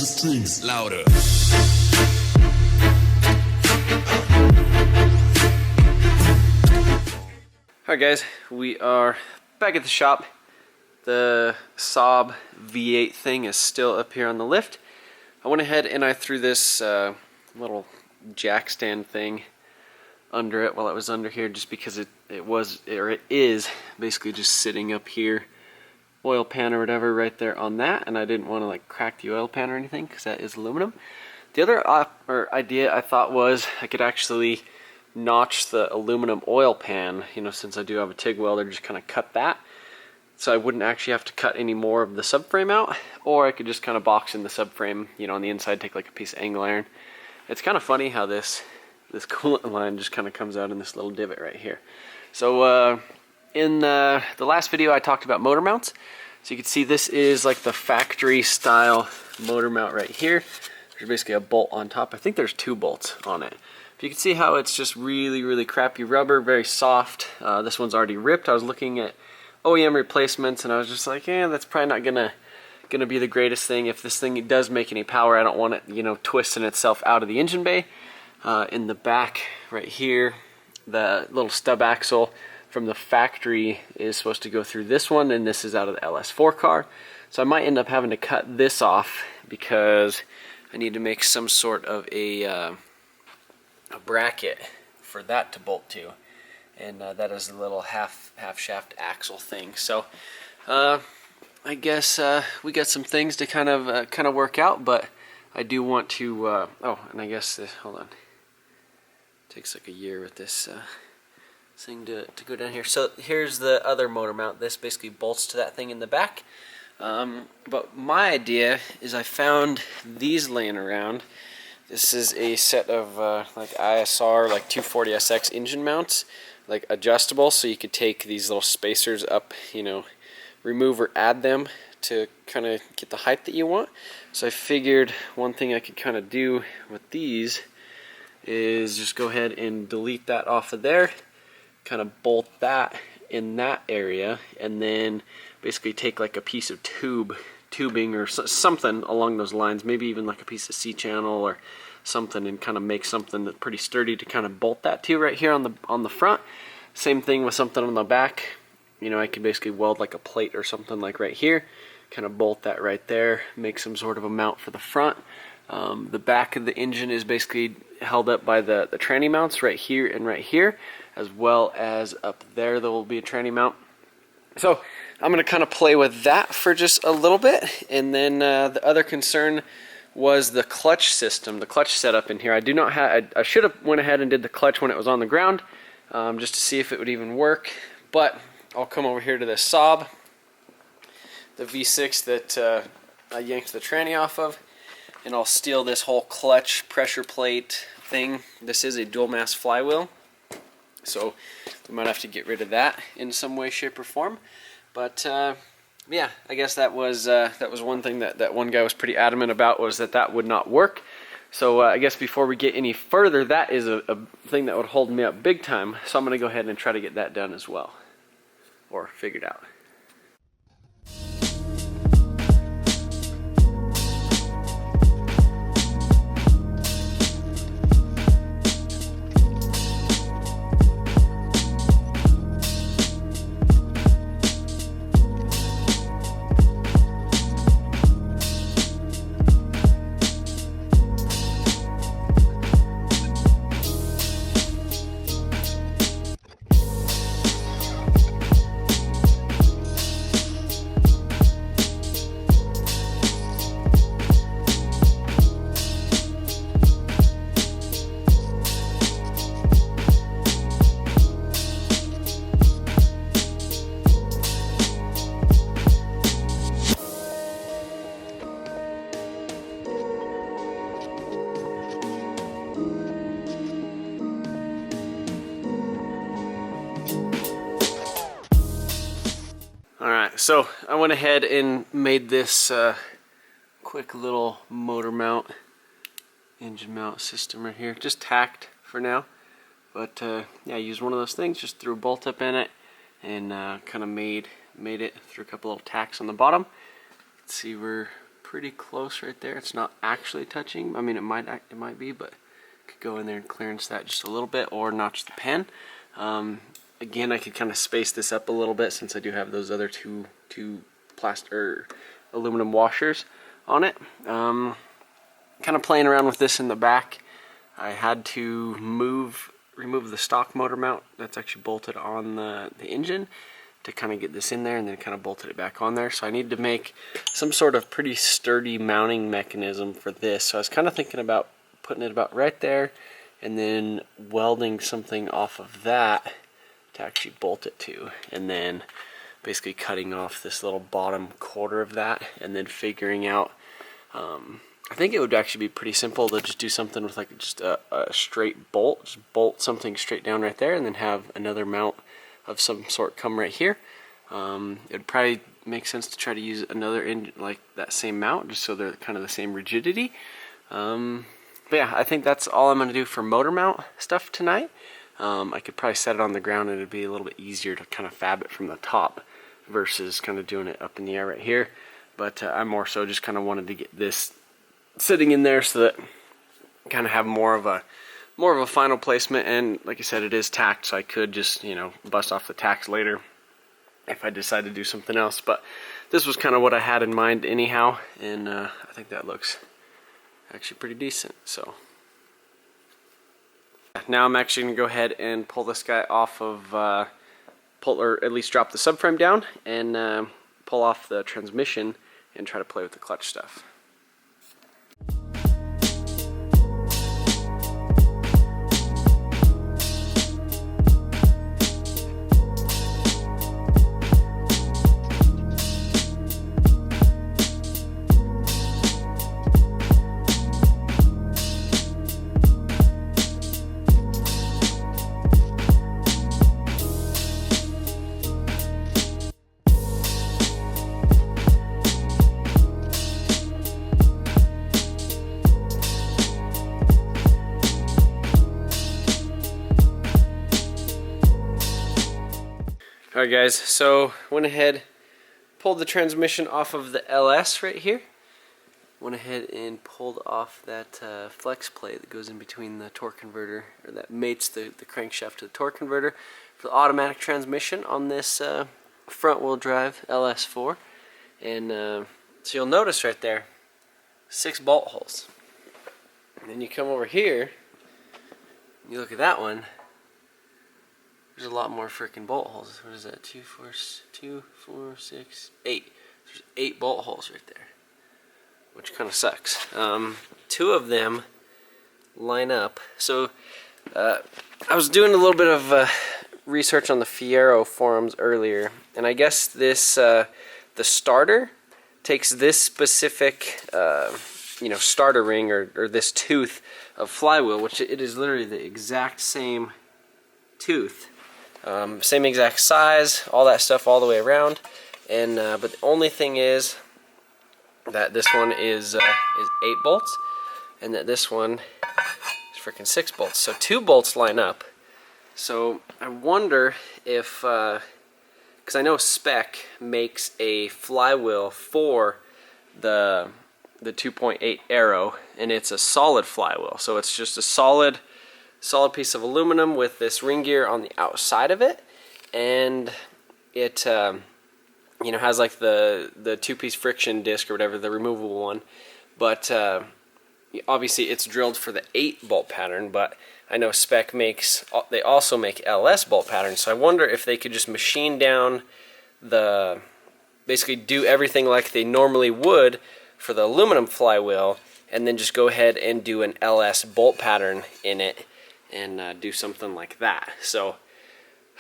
the strings louder. Alright guys, we are back at the shop. The Saab V8 thing is still up here on the lift. I went ahead and I threw this little jack stand thing under it while it was under here, just because it is basically just sitting up here, oil pan or whatever right there on that, and I didn't want to like crack the oil pan or anything because that is aluminum. The other idea I thought was I could actually notch the aluminum oil pan, you know, since I do have a TIG welder, just kind of cut that so I wouldn't actually have to cut any more of the subframe out, or I could just kind of box in the subframe, you know, on the inside, take like a piece of angle iron. It's kind of funny how this coolant line just kind of comes out in this little divot right here. So in the last video I talked about motor mounts. So you can see this is like the factory style motor mount right here. There's basically a bolt on top. I think there's 2 bolts on it. You can see how it's just really crappy rubber, very soft. This one's already ripped. I was looking at OEM replacements and I was just like, that's probably not gonna be the greatest thing. If this thing does make any power, I don't want it, you know, twisting itself out of the engine bay. In the back right here, the little stub axle from the factory is supposed to go through this one, and this is out of the LS4 car. So I might end up having to cut this off because I need to make some sort of a bracket for that to bolt to, and that is a little half shaft axle thing. So I guess we got some things to kind of work out, but I do want to oh, and I guess hold on, it takes like a year with this thing to go down here. So here's the other motor mount. This basically bolts to that thing in the back. But my idea is I found these laying around. This is a set of like ISR, like 240SX engine mounts, like adjustable, so you could take these little spacers up, you know, remove or add them to kind of get the height that you want. So I figured one thing I could kind of do with these is just go ahead and delete that off of there, kind of bolt that in that area, and then basically take like a piece of tubing or something along those lines, maybe even like a piece of C-channel or something, and kind of make something that's pretty sturdy to kind of bolt that to right here on the front. Same thing with something on the back. You know, I could basically weld like a plate or something like right here, kind of bolt that right there, make some sort of a mount for the front. The back of the engine is basically held up by the tranny mounts right here and right here, as well as up there will be a tranny mount. So I'm going to kind of play with that for just a little bit, and then the other concern was the clutch system, the clutch setup in here. I do not have. I should have went ahead and did the clutch when it was on the ground, just to see if it would even work. But I'll come over here to this Saab, the V6 that I yanked the tranny off of, and I'll steal this whole clutch pressure plate thing. This is a dual mass flywheel, so we might have to get rid of that in some way, shape, or form. But yeah, I guess that was one thing that one guy was pretty adamant about, was that would not work. So I guess before we get any further, that is a thing that would hold me up big time. So I'm going to go ahead and try to get that done as well, or figured out. Alright, so I went ahead and made this quick little motor mount, engine mount system right here. Just tacked for now, but yeah, I used one of those things, just threw a bolt up in it, and kind of made it through a couple little tacks on the bottom. Let's see, we're pretty close right there. It's not actually touching. I mean, it might be, but could go in there and clearance that just a little bit, or notch the pen. Again, I could kind of space this up a little bit since I do have those other two plastic or aluminum washers on it. Kind of playing around with this in the back. I had to remove the stock motor mount that's actually bolted on the engine to kind of get this in there, and then kind of bolted it back on there. So I need to make some sort of pretty sturdy mounting mechanism for this. So I was kind of thinking about putting it about right there, and then welding something off of that to actually bolt it to, and then basically cutting off this little bottom quarter of that, and then figuring out, I think it would actually be pretty simple to just do something with like just a straight bolt, just bolt something straight down right there, and then have another mount of some sort come right here. It would probably make sense to try to use another engine like that same mount, just so they're kind of the same rigidity. But yeah, I think that's all I'm going to do for motor mount stuff tonight. I could probably set it on the ground, and it'd be a little bit easier to kind of fab it from the top versus kind of doing it up in the air right here. But I more so just kind of wanted to get this sitting in there so that I kind of have more of a final placement. And like I said, it is tacked, so I could just, you know, bust off the tacks later if I decide to do something else. But this was kind of what I had in mind anyhow, and I think that looks actually pretty decent. So now I'm actually going to go ahead and pull this guy off of, or at least drop the subframe down and pull off the transmission and try to play with the clutch stuff. Alright guys, so went ahead, pulled the transmission off of the LS right here. Went ahead and pulled off that flex plate that goes in between the torque converter, or that mates the crankshaft to the torque converter for the automatic transmission on this front wheel drive LS4. And so you'll notice right there, 6 bolt holes. And then you come over here, you look at that one. There's a lot more freaking bolt holes. What is that? 2, 4, 6, 8. There's 8 bolt holes right there, which kind of sucks. 2 of them line up. So I was doing a little bit of research on the Fiero forums earlier, and I guess this the starter takes this specific starter ring or this tooth of flywheel, which it is literally the exact same tooth. Same exact size, all that stuff all the way around, and but the only thing is that this one is 8 bolts, and that this one is freaking 6 bolts. So 2 bolts line up. So I wonder if, because I know Spec makes a flywheel for the 2.8 Aero, and it's a solid flywheel. So it's just a solid piece of aluminum with this ring gear on the outside of it, and it has like the 2-piece friction disc or whatever, the removable one, but obviously it's drilled for the 8 bolt pattern. But I know Spec they also make LS bolt patterns, so I wonder if they could just machine down basically do everything like they normally would for the aluminum flywheel, and then just go ahead and do an LS bolt pattern in it and do something like that. So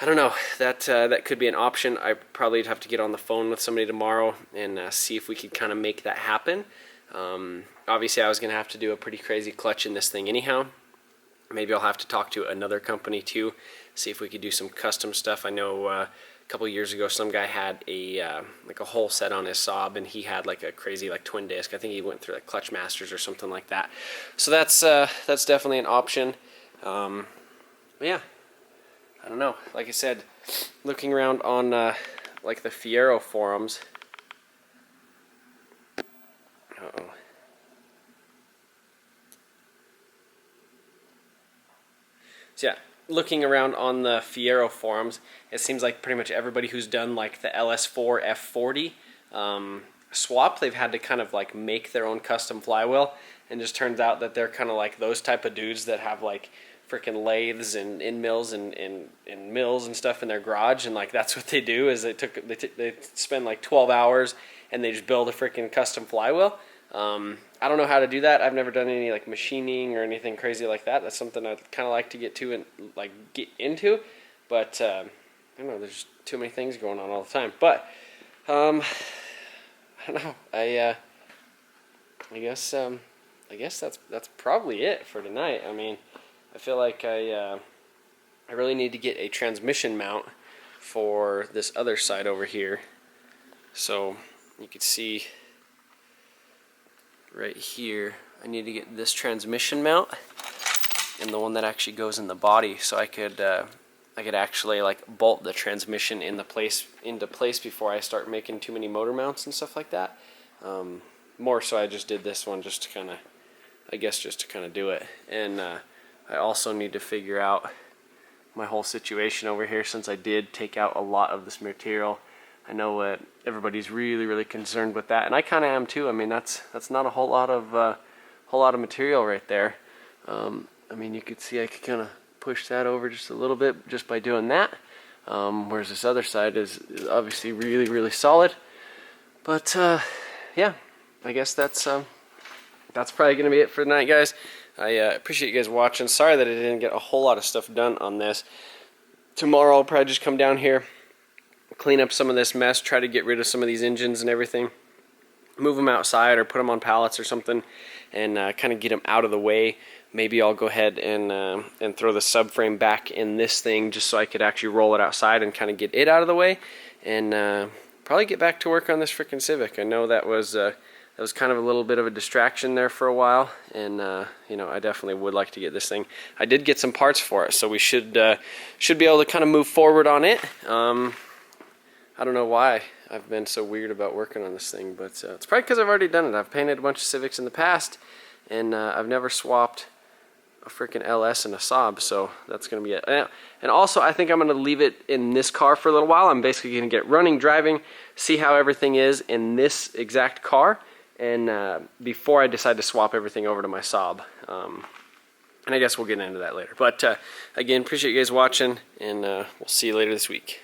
I don't know, that could be an option. I probably have to get on the phone with somebody tomorrow and see if we could kind of make that happen. Obviously I was going to have to do a pretty crazy clutch in this thing anyhow. Maybe I'll have to talk to another company too, see if we could do some custom stuff. I know a couple years ago some guy had a whole set on his Saab, and he had like a crazy twin disc. I think he went through like Clutch Masters or something like that. So that's definitely an option. But yeah, I don't know. Like I said, looking around on like the Fiero forums. Oh, So yeah, looking around on the Fiero forums, it seems like pretty much everybody who's done like the LS4 F40 swap, they've had to kind of like make their own custom flywheel, and just turns out that they're kind of like those type of dudes that have like freaking lathes and in mills and mills and stuff in their garage, and like that's what they do is they spend like 12 hours and they just build a freaking custom flywheel. I don't know how to do that. I've never done any like machining or anything crazy like that. That's something I'd kind of like to get to and like get into, but I don't know. There's too many things going on all the time. But I don't know. I guess that's probably it for tonight. I mean, I feel like I really need to get a transmission mount for this other side over here. So you can see right here, I need to get this transmission mount and the one that actually goes in the body, so I could actually like bolt the transmission into place before I start making too many motor mounts and stuff like that. More so, I just did this one just to kind of do it. And I also need to figure out my whole situation over here, since I did take out a lot of this material. I know everybody's really concerned with that, and I kind of am too. I mean, that's not a whole lot of material right there. I mean, you could see I could kind of push that over just a little bit just by doing that. Whereas this other side is obviously really solid. But yeah, I guess that's probably gonna be it for tonight, guys. I appreciate you guys watching. Sorry that I didn't get a whole lot of stuff done on this. Tomorrow I'll probably just come down here, clean up some of this mess, try to get rid of some of these engines and everything, move them outside or put them on pallets or something, and kind of get them out of the way. Maybe I'll go ahead and throw the subframe back in this thing just so I could actually roll it outside and kind of get it out of the way, and probably get back to work on this freaking Civic. I know that was kind of a little bit of a distraction there for a while, and you know, I definitely would like to get this thing. I did get some parts for it, so we should be able to kind of move forward on it. I don't know why I've been so weird about working on this thing, but it's probably because I've already done it. I've painted a bunch of Civics in the past, and I've never swapped a freaking LS and a Saab, so that's going to be it. And also, I think I'm going to leave it in this car for a little while. I'm basically going to get running, driving, see how everything is in this exact car, and before I decide to swap everything over to my Saab. And I guess we'll get into that later. But again, appreciate you guys watching, and we'll see you later this week.